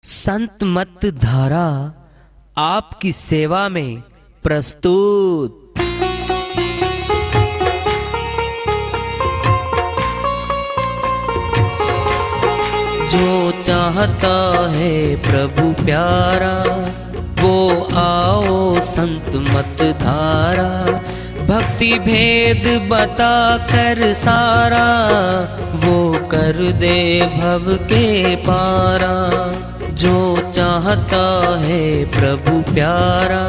संत मत धारा आपकी सेवा में प्रस्तुत। जो चाहता है प्रभु प्यारा वो आओ संत मत धारा। भक्ति भेद बता कर सारा वो कर दे भव के पारा। जो चाहता है प्रभु प्यारा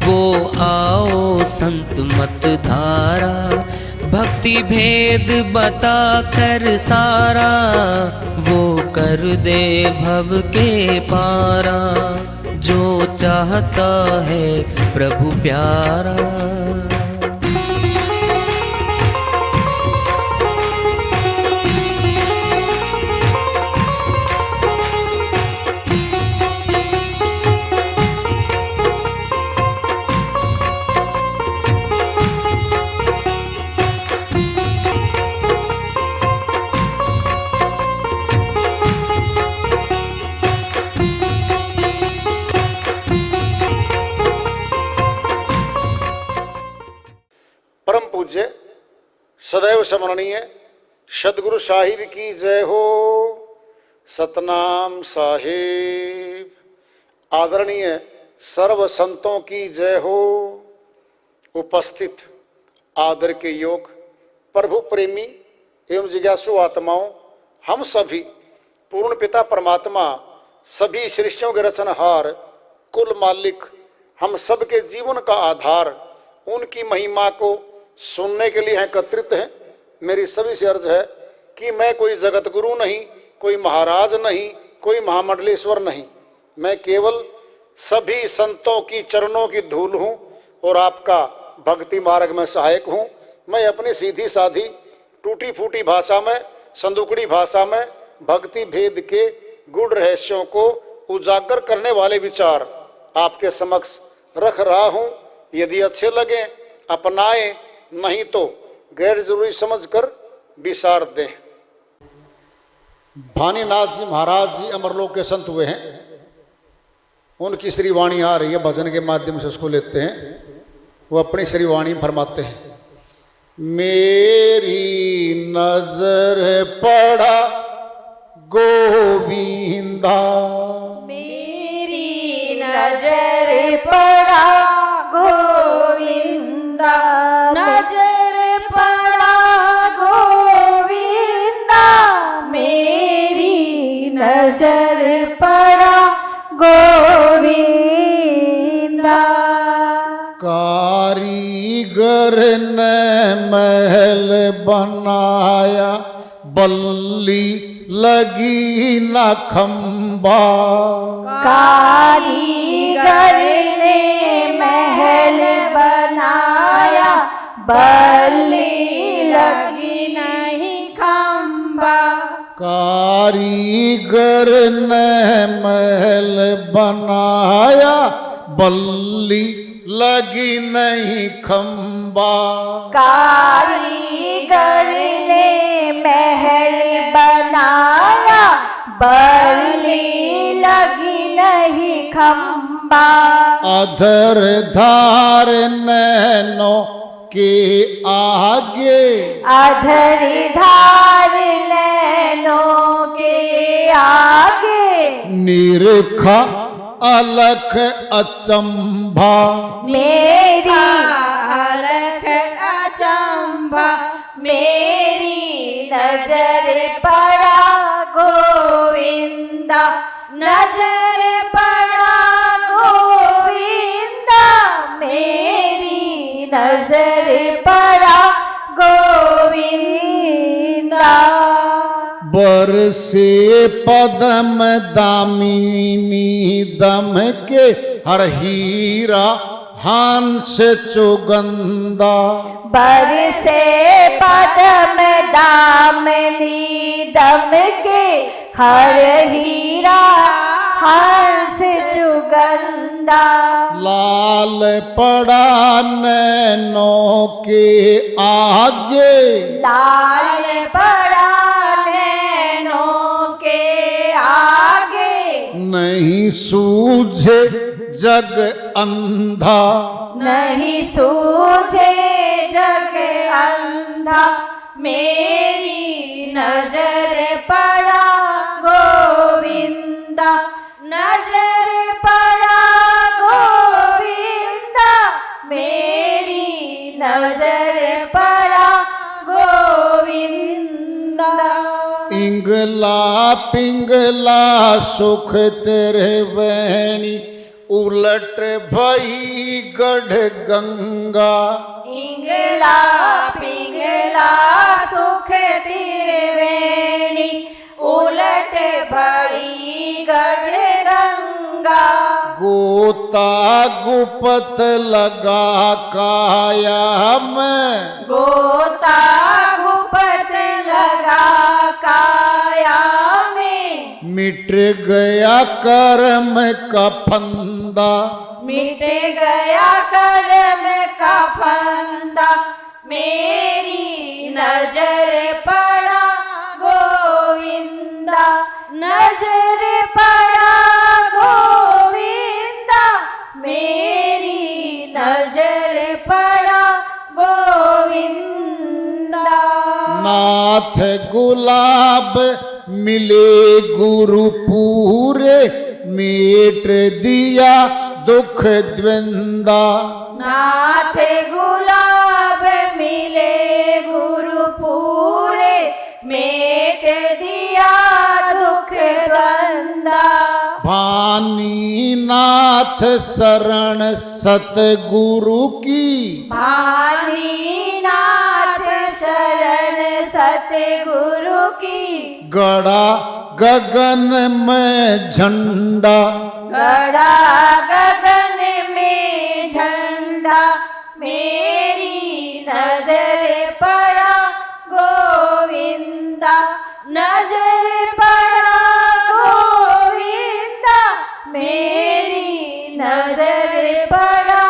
वो आओ संत मत धारा। भक्ति भेद बता कर सारा वो कर दे भव के पारा। जो चाहता है प्रभु प्यारा। परम पूज्य सदैव स्मरणीय सदगुरु साहिब की जय हो। सतनाम साहिब। आदरणीय सर्व संतों की जय हो। उपस्थित आदर के योग प्रभु प्रेमी एवं जिज्ञासु आत्माओं, हम सभी पूर्ण पिता परमात्मा सभी सृष्टियों के रचनहार कुल मालिक हम सबके जीवन का आधार उनकी महिमा को सुनने के लिए एकत्रित हैं। मेरी सभी से अर्ज है कि मैं कोई जगत गुरु नहीं, कोई महाराज नहीं, कोई महामंडलेश्वर नहीं। मैं केवल सभी संतों की चरणों की धूल हूँ और आपका भक्ति मार्ग में सहायक हूँ। मैं अपनी सीधी साधी टूटी फूटी भाषा में, संदुकड़ी भाषा में भक्ति भेद के गूढ़ रहस्यों को उजागर करने वाले विचार आपके समक्ष रख रहा हूँ। यदि अच्छे लगे अपनाएं, नहीं तो गैर जरूरी समझकर विसार दें। भानीनाथ जी महाराज जी अमरलोक के संत हुए हैं, उनकी श्री वाणी आ रही है, भजन के माध्यम से उसको लेते हैं। वो अपनी श्री वाणी फरमाते हैं। मेरी नजर पड़ा गोविंदा, मेरी नजर पड़ा गोविंदा, नजर पड़ा गोविंदा, मेरी नजर पड़ा गोविंदा। कारीगर ने महल बनाया, बल्ली लगी न खंबा। कारीगर ने महल बनाया, बल्ली लगी नहीं खंबा। कारीगर ने महल बनाया, बल्ली लगी नहीं खंबा। कारीगर ने महल बनाया, बल्ली लगी नहीं खंबा। अधर धार नैनों के आगे, अधर धार नैनों के आगे, निरखा अलख अचंभा। मेरी अलख अचंभा, मेरी नजर पड़ा गोविंदा, नजर पड़ा गोविंदा, मेरी नजर पड़ा गोविंदा। बरसे पदम दामिनी दम के हर हीरा हंस चुगंदा। बरसे पदम दामिनी दम के हर हीरा हंस चुगंदा। लाल पड़ा नैनों के आगे, लाल पड़ा नैनों के आगे, नहीं सूझे जग अंधा, नहीं सूझे जग अंधा, मेरी नजर पड़ा गोविंदा, नजर पड़ा गोविंदा, मेरी नजर पड़ा गोविंदा। इंगला पिंगला सुख तेरे वैणी, उलट भई गढ़ गंगा, इंगला पिंगला सुख त्रिवेणी, उलट भई गढ़ गंगा। गोता गुपत लगा काया में, गोता गुपत लगा काया में, मिट गया कर्म का फंदा, मिट गया कर्म का फंदा, मेरी नजर पड़ा गोविंदा, नजर पड़ा गोविंदा, मेरी नजर पड़ा गोविंदा। नाथ गुलाब मिले गुरु पूरे, मेट दिया दुख द्वंदा, नाथ गुलाब मिले गुरु पूरे, मेट दिया दुख द्वंदा। भानी नाथ शरण सतगुरु की, भानी नाथ शरण सतगुरु की, गड़ा गगन में झंडा, गड़ा गगन में झंडा, मेरी नजर पड़ा गोविंदा, नजर पड़ा गोविंदा, मेरी नजर पड़ा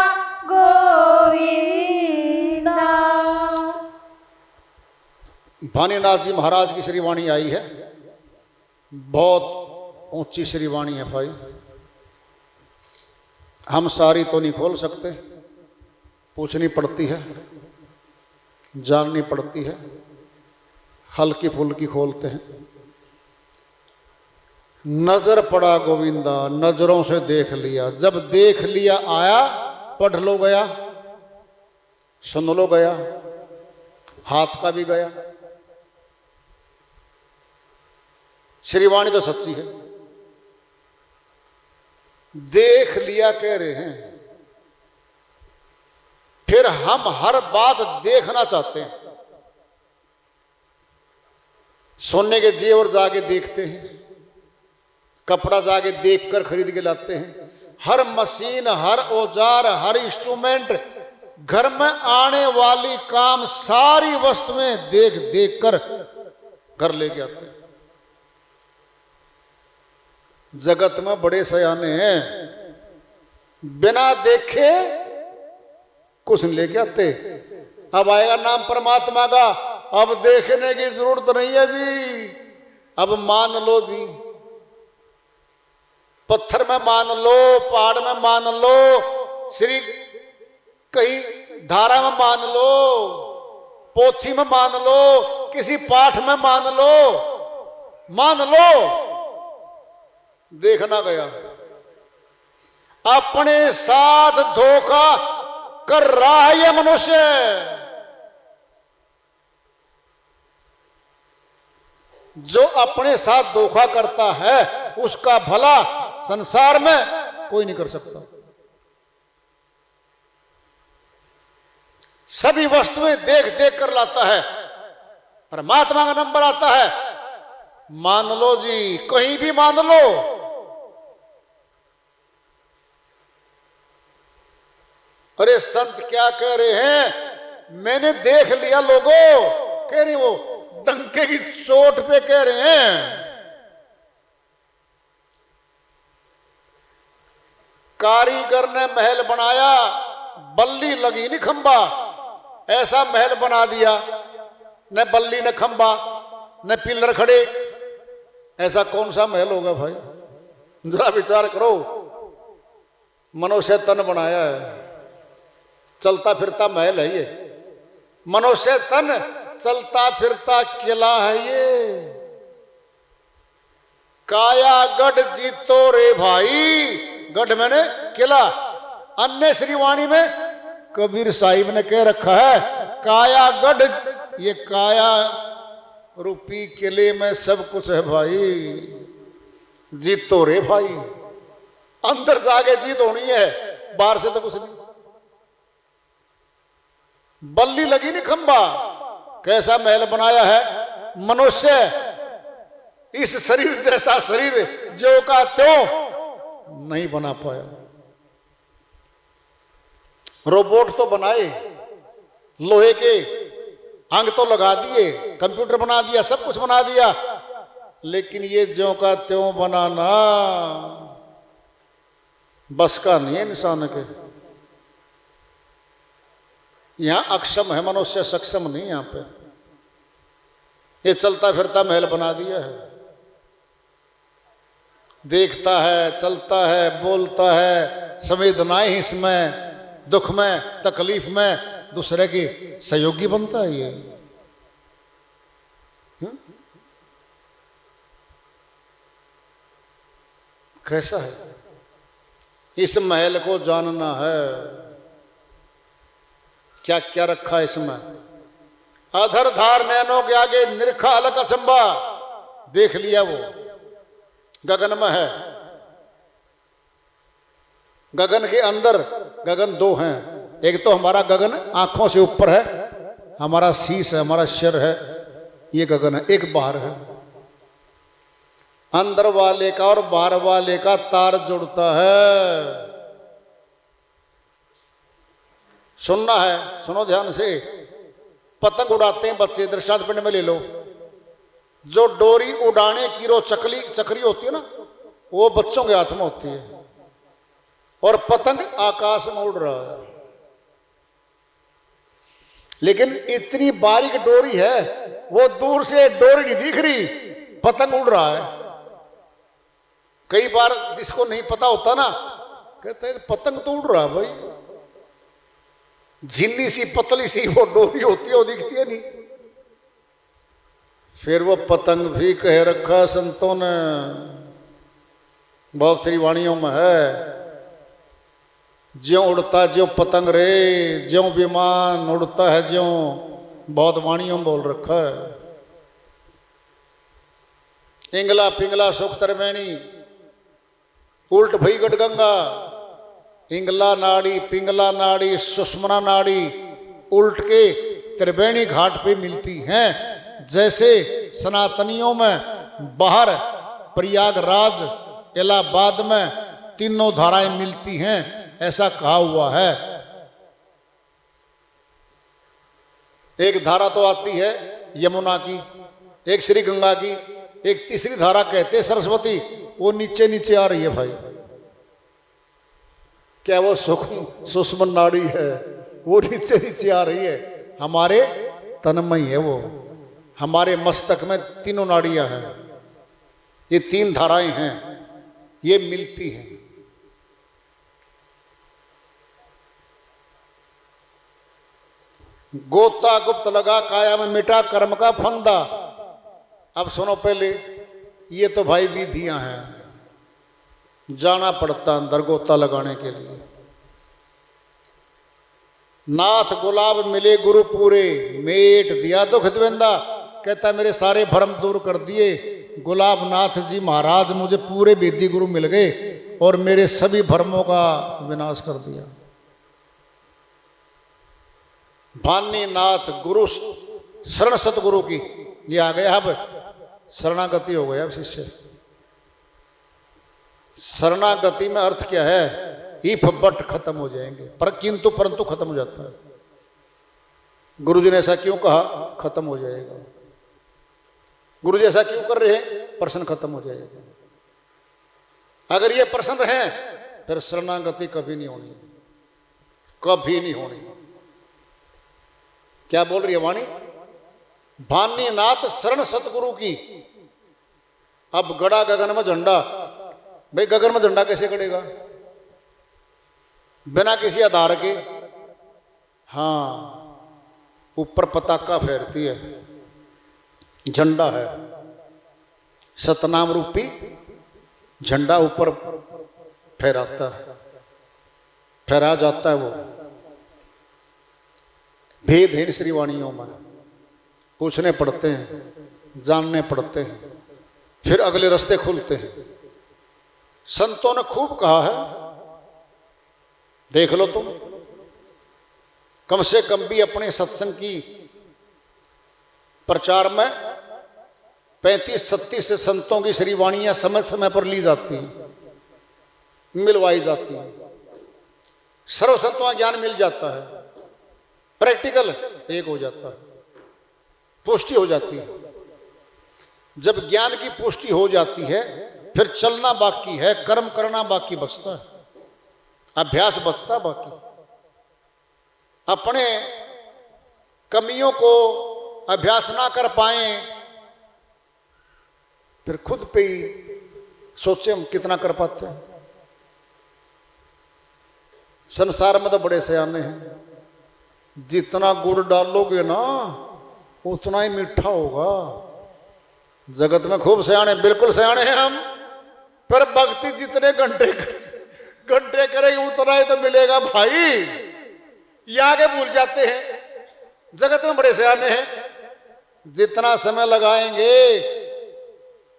गोविंदा। भानीनाथ जी महाराज की श्रीवाणी आई है, बहुत ऊंची श्रीवाणी है भाई। हम सारी तो नहीं खोल सकते, पूछनी पड़ती है, जाननी पड़ती है, हल्की फुल्की खोलते हैं। नजर पड़ा गोविंदा, नजरों से देख लिया, जब देख लिया आया, पढ़ लो गया, सुन लो गया, हाथ का भी गया। श्रीवाणी तो सच्ची है, देख लिया कह रहे हैं, फिर हम हर बात देखना चाहते हैं। सोने के जेवर जाके देखते हैं, कपड़ा जाके देखकर खरीद के लाते हैं। हर मशीन, हर औजार, हर इंस्ट्रूमेंट, घर में आने वाली काम, सारी वस्तुएं देख देख कर घर लेके आते हैं। जगत में बड़े सयाने हैं, बिना देखे कुछ नहीं लेके आते। अब आएगा नाम परमात्मा का, अब देखने की जरूरत नहीं है जी, अब मान लो जी। पत्थर में मान लो, पहाड़ में मान लो, श्री कहीं धारा में मान लो, पोथी में मान लो, किसी पाठ में मान लो, देखना गया। अपने साथ धोखा कर रहा है यह मनुष्य। जो अपने साथ धोखा करता है उसका भला संसार में कोई नहीं कर सकता। सभी वस्तुएं देख देख कर लाता है, परमात्मा का नंबर आता है। मान लो जी, कहीं भी मान लो। अरे संत क्या कह रहे हैं, मैंने देख लिया लोगों, कह रही वो डंके की चोट पे कह रहे हैं। कारीगर ने महल बनाया, बल्ली लगी नहीं खंबा, ऐसा महल बना दिया, न बल्ली न खंबा न पिलर खड़े। ऐसा कौन सा महल होगा भाई? जरा विचार करो, मनुष्य तन बनाया है, चलता फिरता महल है ये। मनुष्य तन चलता फिरता किला है ये। काया गढ़ जीतो रे भाई, गढ़ मैंने किला। अन्य श्रीवाणी में कबीर साहिब ने कह रखा है काया गढ़, ये काया रूपी किले में सब कुछ है भाई, जीतो रे भाई। अंदर जाके जीत होनी है, बाहर से तो कुछ नहीं। बल्ली लगी नहीं खंबा, कैसा महल बनाया है मनुष्य। इस शरीर जैसा शरीर जो का त्यों नहीं बना पाया। रोबोट तो बनाए, लोहे के अंग तो लगा दिए, कंप्यूटर बना दिया, सब कुछ बना दिया, लेकिन ये ज्यों का त्यों बनाना बस का नहीं है इंसान के। यहां अक्षम है मनुष्य, सक्षम नहीं। यहां पे ये चलता फिरता महल बना दिया है, देखता है, चलता है, बोलता है, संवेदनाएं इसमें, दुख में तकलीफ में दूसरे की सहयोगी बनता है ये। कैसा है? इस महल को जानना है, क्या क्या रखा है इसमें। अधर धार नैनों के आगे निरखा अलग अचंबा, देख लिया वो गगन में है। गगन के अंदर गगन दो हैं, एक तो हमारा गगन आंखों से ऊपर है, हमारा शीश है, हमारा सिर है, ये गगन है। एक बाहर है, अंदर वाले का और बाहर वाले का तार जुड़ता है। सुनना है, सुनो ध्यान से। पतंग उड़ाते हैं बच्चे, दृष्टांत पिंड में ले लो। जो डोरी उड़ाने की रो चक्री होती है ना, वो बच्चों के हाथ में होती है, और पतंग आकाश में उड़ रहा है। लेकिन इतनी बारीक डोरी है, वो दूर से डोरी नहीं दिख रही, पतंग उड़ रहा है। कई बार जिसको नहीं पता होता ना, कहते हैं पतंग तो उड़ रहा है भाई, झिल्ली सी पतली सी वो डोरी होती है, वो दिखती है नहीं। फिर वो पतंग भी कह रखा संतों ने, बहुत सी वाणियों में है, ज्यों उड़ता ज्यों पतंग रे, ज्यों विमान उड़ता है ज्यों, बहुत वाणियों में बोल रखा है। इंगला पिंगला सुख तरवेणी, उल्ट भई गढ़गंगा। इंगला नाड़ी, पिंगला नाड़ी, सुषमना नाड़ी उल्ट के त्रिवेणी घाट पे मिलती हैं। जैसे सनातनियों में बाहर प्रयागराज इलाहाबाद में तीनों धाराएं मिलती हैं, ऐसा कहा हुआ है। एक धारा तो आती है यमुना की, एक श्री गंगा की, एक तीसरी धारा कहते सरस्वती, वो नीचे नीचे आ रही है भाई। क्या वो सुषमन नाड़ी है, वो नीचे नीचे आ रही है, हमारे तन में ही है वो। हमारे मस्तक में तीनों नाड़ियां हैं, ये तीन धाराएं हैं, ये मिलती हैं। गोता गुप्त लगा काया में मिटा कर्म का फंदा। अब सुनो पहले, ये तो भाई विधियां हैं, जाना पड़ता अंदर गोता लगाने के लिए। नाथ गुलाब मिले गुरु पूरे, मेट दिया दुख द्वेंदा। कहता मेरे सारे भ्रम दूर कर दिए गुलाब नाथ जी महाराज, मुझे पूरे वेदी गुरु मिल गए और मेरे सभी भ्रमों का विनाश कर दिया। भानी नाथ गुरु शरण सतगुरु की, ये आ गया, अब शरणागति हो गया। अब शिष्य शरणागति में अर्थ क्या है, इफ बट खत्म हो जाएंगे, पर किंतु परंतु खत्म हो जाता है। गुरु जी ने ऐसा क्यों कहा, खत्म हो जाएगा। गुरु जी ऐसा क्यों कर रहे हैं, प्रश्न खत्म हो जाएगा। अगर ये प्रश्न रहे फिर शरणागति कभी नहीं होनी, कभी नहीं होनी। क्या बोल रही है वाणी, भानीनाथ शरण सतगुरु की। अब गड़ा गगन में झंडा, भाई गगन में झंडा कैसे गड़ेगा बिना किसी आधार के? हाँ, ऊपर पताका फेरती है, झंडा है, सतनाम रूपी झंडा ऊपर फहराता है, फहरा जाता है। वो भेद है इन श्रीवाणियों में, पूछने पड़ते हैं, जानने पड़ते हैं, फिर अगले रास्ते खुलते हैं। संतों ने खूब कहा है, देख लो तुम, कम से कम भी अपने सत्संग की प्रचार में 35-36 से संतों की श्रीवाणियां समय समय पर ली जाती हैं, मिलवाई जाती हैं, सर्व संतों का ज्ञान मिल जाता है, प्रैक्टिकल एक हो जाता है, पुष्टि हो जाती है। जब ज्ञान की पुष्टि हो जाती है फिर चलना बाकी है, कर्म करना बाकी बचता है, अभ्यास बचता बाकी। अपने कमियों को अभ्यास ना कर पाए फिर खुद पे ही सोचे हम कितना कर पाते हैं। संसार में तो बड़े सयाने हैं, जितना गुड़ डालोगे ना उतना ही मीठा होगा। जगत में खूब सयाने, बिल्कुल सयाने हैं हम, पर भक्ति जितने घंटे करेंगे उतना ही तो मिलेगा भाई, ये आगे भूल जाते हैं। जगत में बड़े सयाने हैं, जितना समय लगाएंगे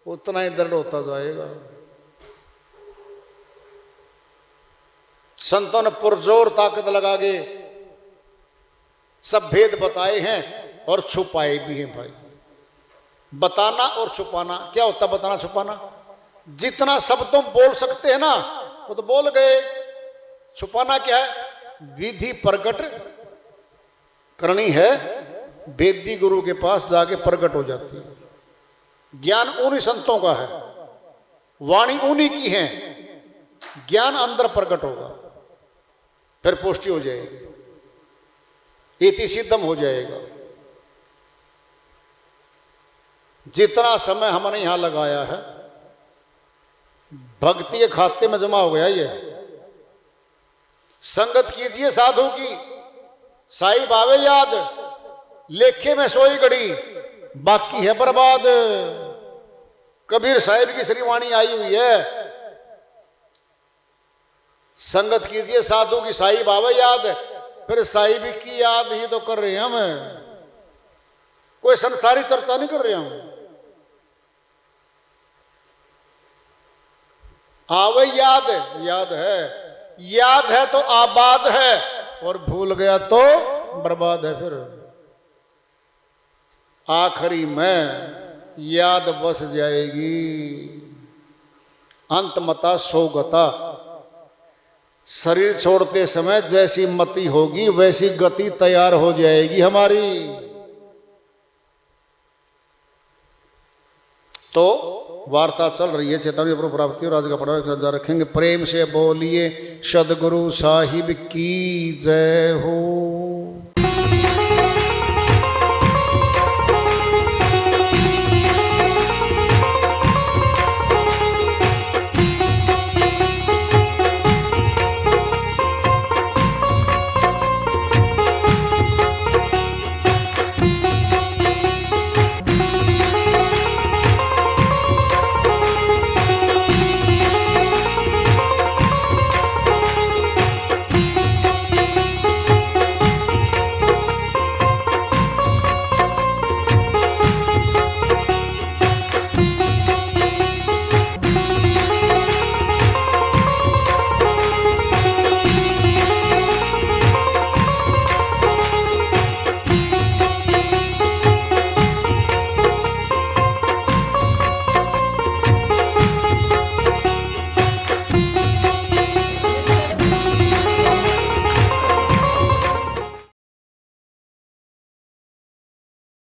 उतना ही दृढ़ होता जाएगा। संतों ने पुरजोर ताकत लगा के सब भेद बताए हैं और छुपाए भी हैं भाई। बताना और छुपाना क्या होता है? बताना छुपाना, जितना सब तुम बोल सकते हैं ना वो तो बोल गए। छुपाना क्या है? विधि प्रकट करनी है, वेदी गुरु के पास जाके प्रकट हो जाती है। ज्ञान उन्हीं संतों का है, वाणी उन्हीं की है, ज्ञान अंदर प्रकट होगा, फिर पुष्टि हो जाएगी, इति सिद्धम हो जाएगा। जितना समय हमने यहां लगाया है भक्ति के खाते में जमा हो गया। ये संगत कीजिए साधु की, साई बावे याद, लेखे में सोई घड़ी बाकी है बर्बाद। कबीर साहिब की श्रीवाणी आई हुई है, संगत कीजिए साधु की, साई बावे याद, फिर साहिब की याद ही तो कर रहे हैं हम, कोई संसारी चर्चा नहीं कर रहे हम। आवे याद, याद है तो आबाद है, और भूल गया तो बर्बाद है। फिर आखिरी में याद बस जाएगी, अंतमता सोगता। शरीर छोड़ते समय जैसी मति होगी वैसी गति तैयार हो जाएगी हमारी। तो वार्ता चल रही है चेतावनी पर प्राप्ति और आज का पढ़ा रखेंगे। प्रेम से बोलिए सदगुरु साहिब की जय हो।